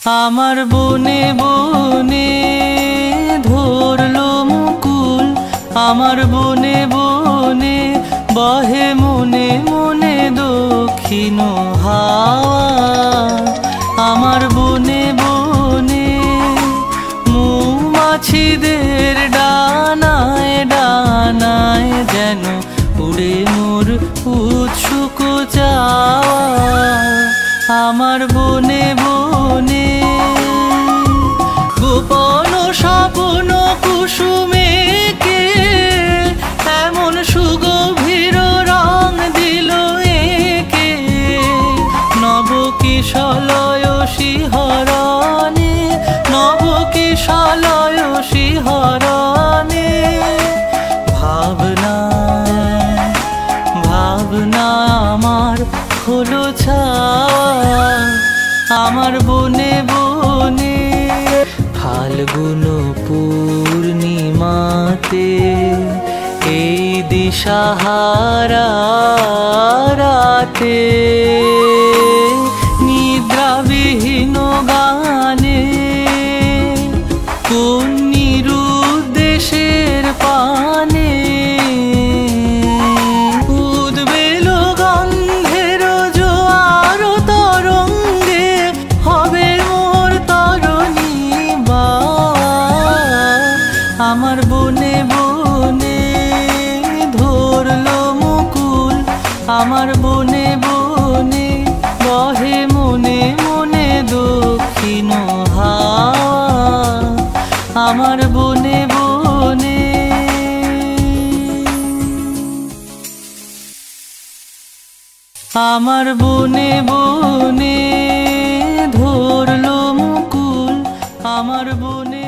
আমার বনে বনে ধরলো মুকুল, আমার বনে বনে বহে মনে মনে দক্ষিণ হাওয়া। আমার বনে বনে মৌমাছিদের ডানায় ডানায় যেন উড়ে মোর উৎসুক চাওয়া। আমার বনে বনে গোপন স্বপ্ন কুসুমে কে এমন সুগভীর রং দিল একে, নব কিশলয় শিহরণে, নব কিশলয় শিহরণে। ভাবনা ভাবনা আমার হলো ছায়া। আমার বনে বনে ফাল্গুন পূর্ণিমাতে এই দিশাহারা রাতে নিদ্রাবিহীন গানে কোন নিরুদ্দেশের পানে উদ্বেল গন্ধের জোয়ার তরঙ্গে হবে মোর তরণী বা। আমার বনে বনে ধরলো মুকুল, আমার বনে বনে বহে মনে মনে দক্ষিণ হাওয়া। আমার বনে বনে আমার বনে বনে ধরলো মুকুল, আমার বনে